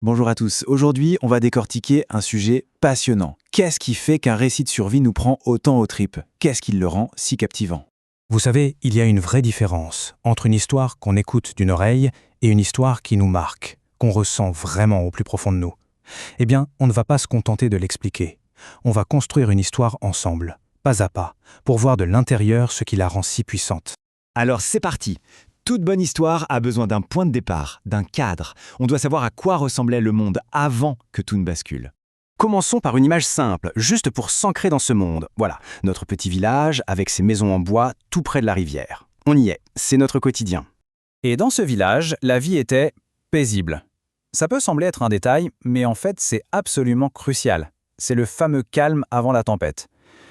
Bonjour à tous. Aujourd'hui, on va décortiquer un sujet passionnant. Qu'est-ce qui fait qu'un récit de survie nous prend autant aux tripes? Qu'est-ce qui le rend si captivant? Vous savez, il y a une vraie différence entre une histoire qu'on écoute d'une oreille et une histoire qui nous marque, qu'on ressent vraiment au plus profond de nous. Eh bien, on ne va pas se contenter de l'expliquer. On va construire une histoire ensemble, pas à pas, pour voir de l'intérieur ce qui la rend si puissante. Alors c'est parti. Toute bonne histoire a besoin d'un point de départ, d'un cadre. On doit savoir à quoi ressemblait le monde avant que tout ne bascule. Commençons par une image simple, juste pour s'ancrer dans ce monde. Voilà, notre petit village avec ses maisons en bois tout près de la rivière. On y est, c'est notre quotidien. Et dans ce village, la vie était paisible. Ça peut sembler être un détail, mais en fait c'est absolument crucial. C'est le fameux calme avant la tempête.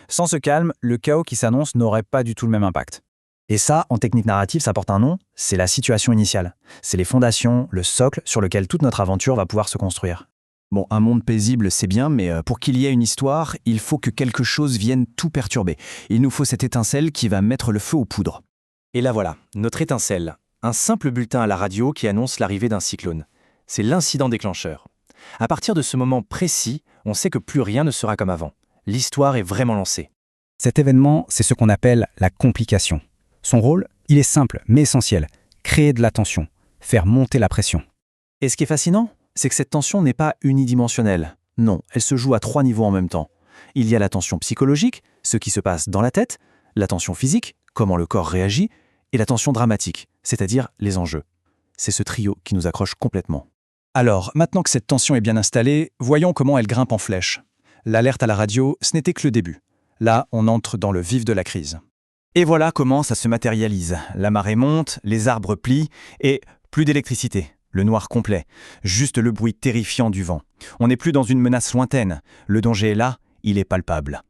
Sans ce calme, le chaos qui s'annonce n'aurait pas du tout le même impact. Et ça, en technique narrative, ça porte un nom, c'est la situation initiale. C'est les fondations, le socle sur lequel toute notre aventure va pouvoir se construire. Bon, un monde paisible, c'est bien, mais pour qu'il y ait une histoire, il faut que quelque chose vienne tout perturber. Il nous faut cette étincelle qui va mettre le feu aux poudres. Et là voilà, notre étincelle. Un simple bulletin à la radio qui annonce l'arrivée d'un cyclone. C'est l'incident déclencheur. À partir de ce moment précis, on sait que plus rien ne sera comme avant. L'histoire est vraiment lancée. Cet événement, c'est ce qu'on appelle la complication. Son rôle, il est simple mais essentiel. Créer de la tension, faire monter la pression. Et ce qui est fascinant, c'est que cette tension n'est pas unidimensionnelle. Non, elle se joue à 3 niveaux en même temps. Il y a la tension psychologique, ce qui se passe dans la tête, la tension physique, comment le corps réagit, et la tension dramatique, c'est-à-dire les enjeux. C'est ce trio qui nous accroche complètement. Alors, maintenant que cette tension est bien installée, voyons comment elle grimpe en flèche. L'alerte à la radio, ce n'était que le début. Là, on entre dans le vif de la crise. Et voilà comment ça se matérialise. La marée monte, les arbres plient, et plus d'électricité. Le noir complet, juste le bruit terrifiant du vent. On n'est plus dans une menace lointaine. Le danger est là, il est palpable.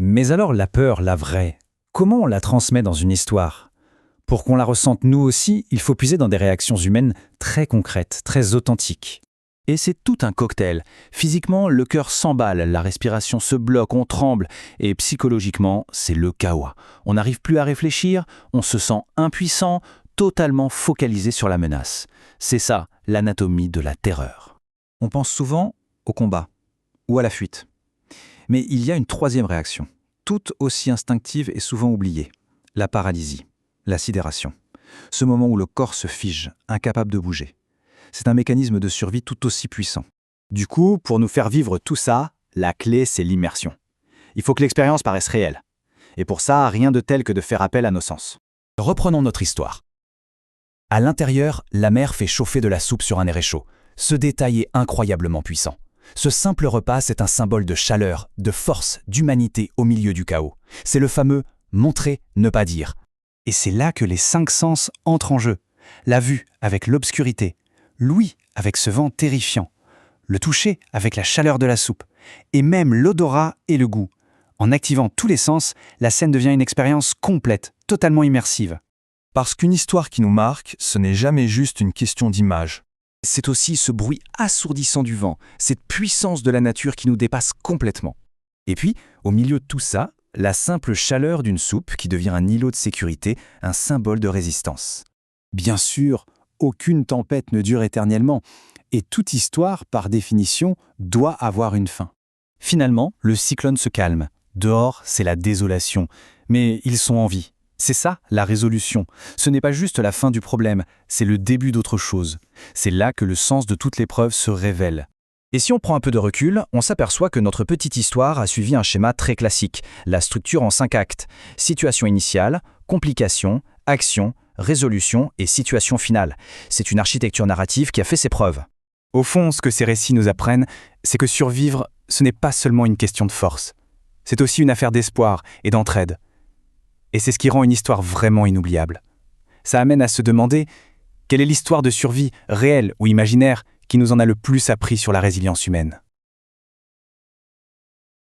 Mais alors la peur, la vraie, comment on la transmet dans une histoire? Pour qu'on la ressente nous aussi, il faut puiser dans des réactions humaines très concrètes, très authentiques. Et c'est tout un cocktail. Physiquement, le cœur s'emballe, la respiration se bloque, on tremble. Et psychologiquement, c'est le chaos. On n'arrive plus à réfléchir, on se sent impuissant, totalement focalisé sur la menace. C'est ça, l'anatomie de la terreur. On pense souvent au combat ou à la fuite. Mais il y a une troisième réaction, toute aussi instinctive et souvent oubliée. La paralysie, la sidération. Ce moment où le corps se fige, incapable de bouger. C'est un mécanisme de survie tout aussi puissant. Du coup, pour nous faire vivre tout ça, la clé, c'est l'immersion. Il faut que l'expérience paraisse réelle. Et pour ça, rien de tel que de faire appel à nos sens. Reprenons notre histoire. À l'intérieur, la mère fait chauffer de la soupe sur un éréchaud. Ce détail est incroyablement puissant. Ce simple repas, c'est un symbole de chaleur, de force, d'humanité au milieu du chaos. C'est le fameux « montrer, ne pas dire ». Et c'est là que les 5 sens entrent en jeu. La vue avec l'obscurité, l'ouïe avec ce vent terrifiant, le toucher avec la chaleur de la soupe, et même l'odorat et le goût. En activant tous les sens, la scène devient une expérience complète, totalement immersive. Parce qu'une histoire qui nous marque, ce n'est jamais juste une question d'image. C'est aussi ce bruit assourdissant du vent, cette puissance de la nature qui nous dépasse complètement. Et puis, au milieu de tout ça, la simple chaleur d'une soupe qui devient un îlot de sécurité, un symbole de résistance. Bien sûr, aucune tempête ne dure éternellement, et toute histoire, par définition, doit avoir une fin. Finalement, le cyclone se calme. Dehors, c'est la désolation, mais ils sont en vie. C'est ça, la résolution. Ce n'est pas juste la fin du problème, c'est le début d'autre chose. C'est là que le sens de toute l'épreuve se révèle. Et si on prend un peu de recul, on s'aperçoit que notre petite histoire a suivi un schéma très classique, la structure en 5 actes. Situation initiale, complication, action, résolution et situation finale. C'est une architecture narrative qui a fait ses preuves. Au fond, ce que ces récits nous apprennent, c'est que survivre, ce n'est pas seulement une question de force. C'est aussi une affaire d'espoir et d'entraide. Et c'est ce qui rend une histoire vraiment inoubliable. Ça amène à se demander quelle est l'histoire de survie, réelle ou imaginaire, qui nous en a le plus appris sur la résilience humaine.